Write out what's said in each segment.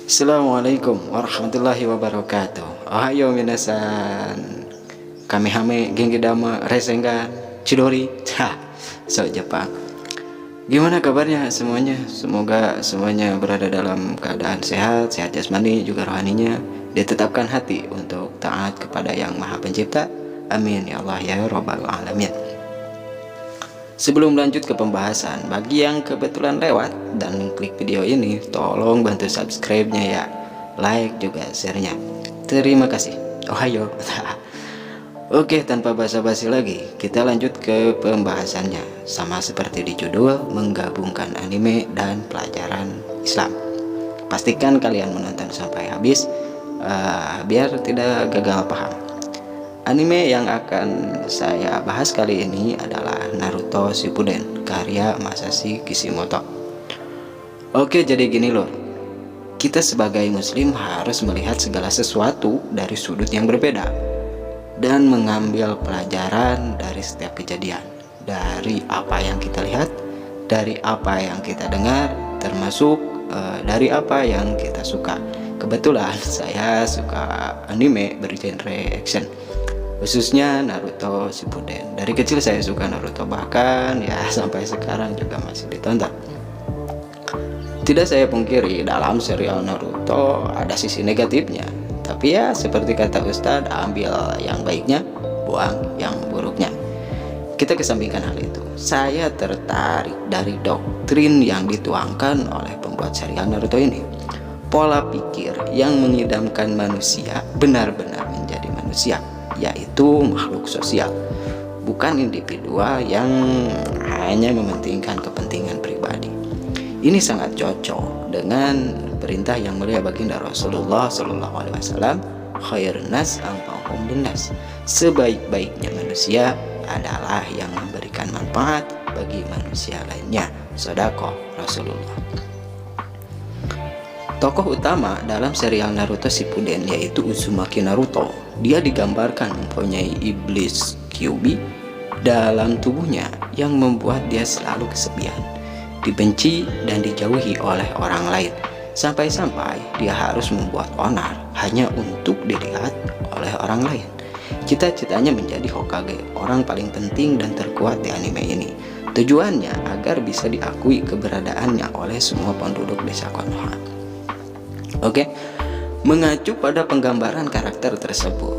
Assalamualaikum warahmatullahi wabarakatuh. Ohayo minasan. Kamehame genki dama resengan chidori. So Jepang. Gimana kabarnya semuanya? Semoga semuanya berada dalam keadaan sehat, sehat jasmani juga rohaninya. Ditetapkan hati untuk taat kepada Yang Maha Pencipta. Amin ya Allah ya Rabbal alamin. Sebelum lanjut ke pembahasan, bagi yang kebetulan lewat dan klik video ini, tolong bantu subscribe-nya ya, like juga share-nya. Terima kasih. Ohayo. Oke, tanpa basa-basi lagi, kita lanjut ke pembahasannya. Sama seperti di judul, menggabungkan anime dan pelajaran Islam. Pastikan kalian menonton sampai habis, biar tidak gagal paham. Anime yang akan saya bahas kali ini adalah Naruto Shippuden karya Masashi Kishimoto. Oke, jadi gini loh. Kita sebagai muslim harus melihat segala sesuatu dari sudut yang berbeda dan mengambil pelajaran dari setiap kejadian, dari apa yang kita lihat, dari apa yang kita dengar, termasuk dari apa yang kita suka. Kebetulan saya suka anime bergenre action, khususnya Naruto Shippuden. Dari kecil saya suka Naruto, bahkan ya sampai sekarang juga masih ditonton. Tidak saya pungkiri, dalam serial Naruto ada sisi negatifnya, tapi ya seperti kata Ustadz, ambil yang baiknya, buang yang buruknya. Kita kesampingkan hal itu. Saya tertarik dari doktrin yang dituangkan oleh pembuat serial Naruto ini. Pola pikir yang mengidamkan manusia benar-benar menjadi manusia, yaitu makhluk sosial, bukan individual yang hanya mementingkan kepentingan pribadi. Ini sangat cocok dengan perintah yang mulia baginda Rasulullah SAW, khairun nas anfa'uhum linnas. Sebaik-baiknya manusia adalah yang memberikan manfaat bagi manusia lainnya. Shadaqah Rasulullah. Tokoh utama dalam serial Naruto Shippuden yaitu Uzumaki Naruto. Dia digambarkan mempunyai iblis Kyuubi dalam tubuhnya yang membuat dia selalu kesepian, dibenci dan dijauhi oleh orang lain. Sampai-sampai dia harus membuat onar hanya untuk dilihat oleh orang lain. Cita-citanya menjadi Hokage, orang paling penting dan terkuat di anime ini. Tujuannya agar bisa diakui keberadaannya oleh semua penduduk desa Konoha. Oke, mengacu pada penggambaran karakter tersebut,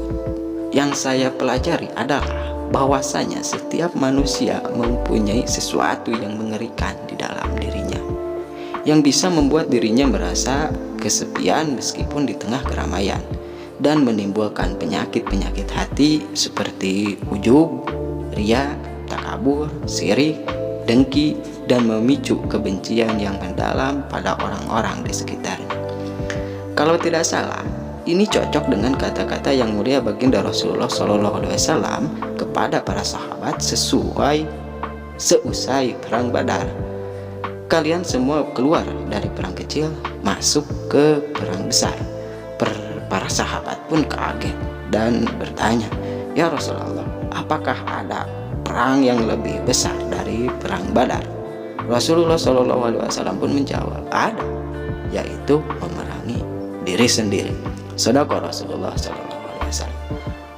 yang saya pelajari adalah bahwasanya setiap manusia mempunyai sesuatu yang mengerikan di dalam dirinya, yang bisa membuat dirinya merasa kesepian meskipun di tengah keramaian, dan menimbulkan penyakit-penyakit hati seperti ujub, ria, takabur, sirik, dengki, dan memicu kebencian yang mendalam pada orang-orang di sekitarnya. Kalau tidak salah, ini cocok dengan kata-kata yang mulia baginda Rasulullah SAW kepada para sahabat seusai perang Badar. Kalian semua keluar dari perang kecil masuk ke perang besar. Para sahabat pun kaget dan bertanya, "Ya Rasulullah, apakah ada perang yang lebih besar dari perang Badar?" Rasulullah SAW pun menjawab, "Ada, yaitu memerangi diri sendiri." Shadaqah Rasulullah SAW.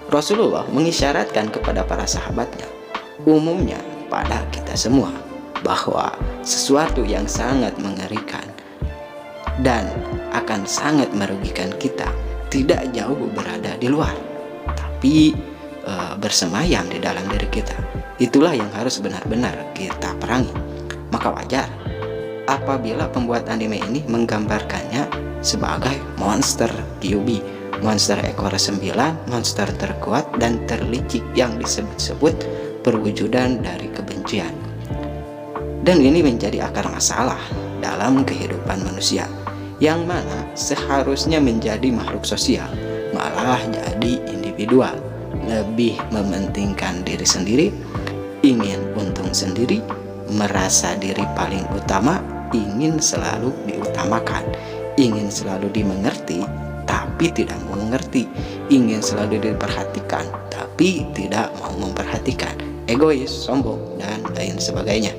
Rasulullah mengisyaratkan kepada para sahabatnya, umumnya pada kita semua, bahwa sesuatu yang sangat mengerikan dan akan sangat merugikan kita tidak jauh berada di luar, tapi bersemayam di dalam diri kita. Itulah yang harus benar-benar kita perangi. Maka wajar apabila pembuat anime ini menggambarkannya sebagai monster Kyuubi, monster ekor 9, monster terkuat dan terlicik yang disebut-sebut perwujudan dari kebencian. Dan ini menjadi akar masalah dalam kehidupan manusia, yang mana seharusnya menjadi makhluk sosial, malah jadi individual, lebih mementingkan diri sendiri, ingin untung sendiri, merasa diri paling utama, ingin selalu diutamakan, ingin selalu dimengerti tapi tidak mau mengerti, ingin selalu diperhatikan tapi tidak mau memperhatikan, egois, sombong, dan lain sebagainya.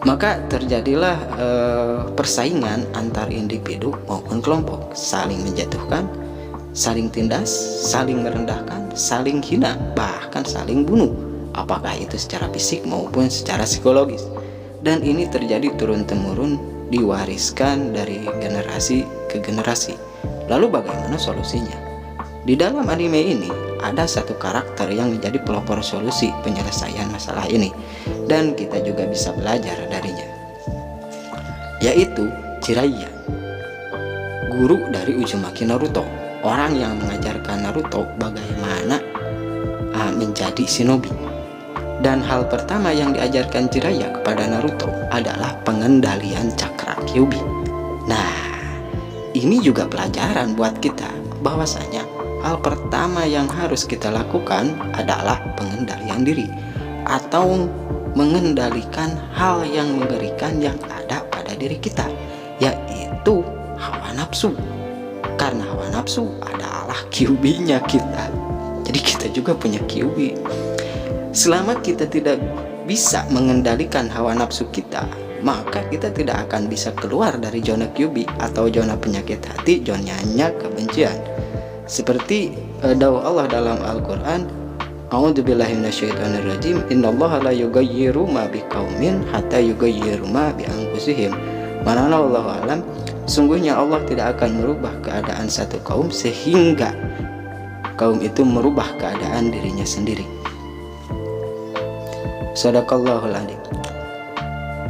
Maka terjadilah persaingan antar individu maupun kelompok, saling menjatuhkan, saling tindas, saling merendahkan, saling hina, bahkan saling bunuh, apakah itu secara fisik maupun secara psikologis. Dan ini terjadi turun-temurun, diwariskan dari generasi ke generasi. Lalu bagaimana solusinya? Di dalam anime ini ada satu karakter yang menjadi pelopor solusi penyelesaian masalah ini, dan kita juga bisa belajar darinya, yaitu Jiraiya, guru dari Uzumaki Naruto, orang yang mengajarkan Naruto bagaimana menjadi shinobi. Dan hal pertama yang diajarkan Jiraiya kepada Naruto adalah pengendalian cakra Kyuubi. Nah, ini juga pelajaran buat kita, bahwasanya hal pertama yang harus kita lakukan adalah pengendalian diri, atau mengendalikan hal yang mengerikan yang ada pada diri kita, yaitu hawa nafsu. Karena hawa nafsu adalah Kyuubi-nya kita. Jadi kita juga punya Kyuubi. Selama kita tidak bisa mengendalikan hawa nafsu kita, maka kita tidak akan bisa keluar dari zona Kyuubi atau zona penyakit hati, zonanya kebencian. Seperti dawuh Allah dalam Al-Quran, A'udzubillahi minasyaitonirrajim, innallaha la yughayyiru ma biqaumin hatta yughayyiru ma bi anfusihim. Mana wallahu alam, sungguhnya Allah tidak akan merubah keadaan satu kaum sehingga kaum itu merubah keadaan dirinya sendiri. Shadaqallahul adzim.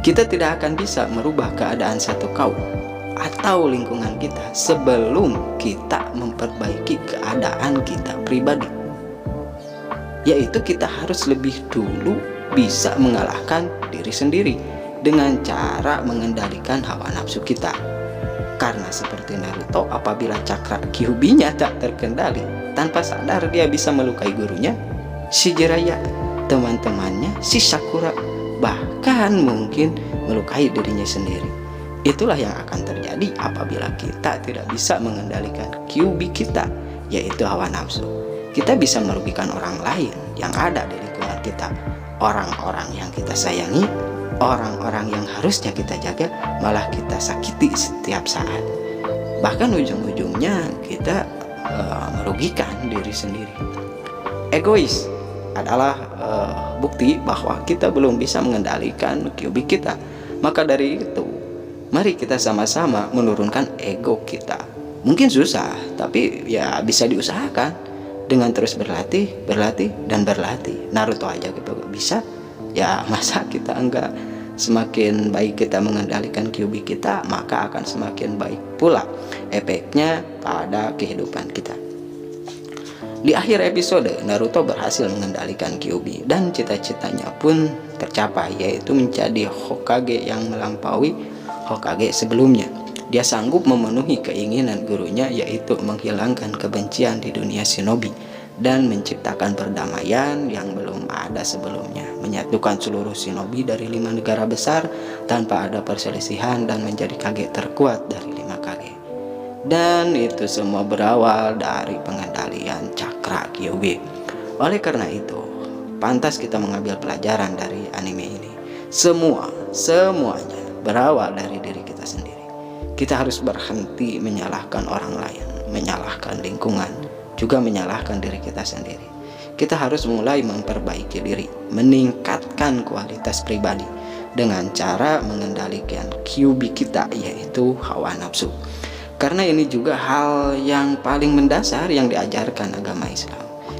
Kita tidak akan bisa merubah keadaan satu kaum atau lingkungan kita sebelum kita memperbaiki keadaan kita pribadi, yaitu kita harus lebih dulu bisa mengalahkan diri sendiri dengan cara mengendalikan hawa nafsu kita. Karena seperti Naruto, apabila cakra Kyuubi-nya tak terkendali, tanpa sadar dia bisa melukai gurunya, si Jiraiya, teman-temannya, si Sakura, bahkan mungkin melukai dirinya sendiri. Itulah yang akan terjadi apabila kita tidak bisa mengendalikan Kyuubi kita, yaitu hawa nafsu. Kita bisa merugikan orang lain yang ada di lingkungan kita, orang-orang yang kita sayangi, orang-orang yang harusnya kita jaga, malah kita sakiti setiap saat. Bahkan ujung-ujungnya kita merugikan diri sendiri. Egois adalah bukti bahwa kita belum bisa mengendalikan Kyuubi kita. Maka dari itu, mari kita sama-sama menurunkan ego kita. Mungkin susah, tapi ya bisa diusahakan dengan terus berlatih, dan berlatih. Naruto aja gitu bisa, ya masa kita enggak? Semakin baik kita mengendalikan Kyuubi kita, maka akan semakin baik pula efeknya pada kehidupan kita. Di akhir episode, Naruto berhasil mengendalikan Kyuubi dan cita-citanya pun tercapai, yaitu menjadi Hokage yang melampaui Hokage sebelumnya. Dia sanggup memenuhi keinginan gurunya, yaitu menghilangkan kebencian di dunia shinobi dan menciptakan perdamaian yang belum ada sebelumnya, menyatukan seluruh shinobi dari 5 negara besar tanpa ada perselisihan dan menjadi Kage terkuat dari 5 Kage. Dan itu semua berawal dari pengendalian cakra Kyuubi. Oleh karena itu, pantas kita mengambil pelajaran dari anime ini. Semuanya berawal dari diri kita sendiri. Kita harus berhenti menyalahkan orang lain, menyalahkan lingkungan, juga menyalahkan diri kita sendiri. Kita harus mulai memperbaiki diri, meningkatkan kualitas pribadi dengan cara mengendalikan Kyuubi kita, yaitu hawa nafsu. Karena ini juga hal yang paling mendasar yang diajarkan agama Islam.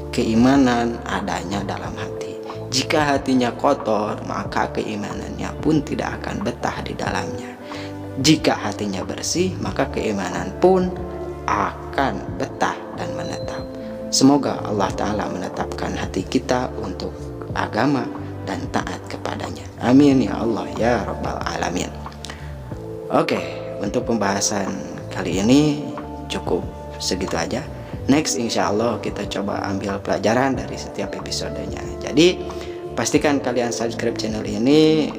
Keimanan adanya dalam hati. Jika hatinya kotor, maka keimanannya pun tidak akan betah di dalamnya. Jika hatinya bersih, maka keimanan pun akan betah dan menetap. Semoga Allah Ta'ala menetapkan hati kita untuk agama dan taat kepadanya. Amin ya Allah ya Rabbal Alamin. Oke, untuk pembahasan kali ini cukup segitu aja. Next insya Allah kita coba ambil pelajaran dari setiap episodenya. Jadi pastikan kalian subscribe channel ini,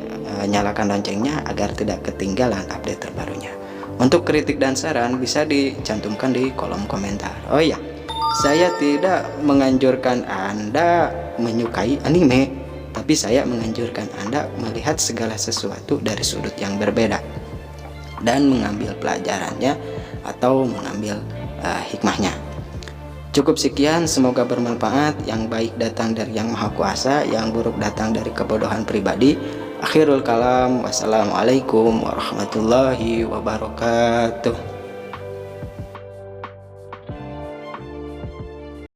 nyalakan loncengnya agar tidak ketinggalan update terbarunya. Untuk kritik dan saran bisa dicantumkan di kolom komentar. Oh iya, saya tidak menganjurkan Anda menyukai anime, tapi saya menganjurkan Anda melihat segala sesuatu dari sudut yang berbeda dan mengambil pelajarannya atau mengambil hikmahnya. Cukup sekian, semoga bermanfaat. Yang baik datang dari Yang Maha Kuasa, yang buruk datang dari kebodohan pribadi. Akhirul kalam, wassalamualaikum warahmatullahi wabarakatuh.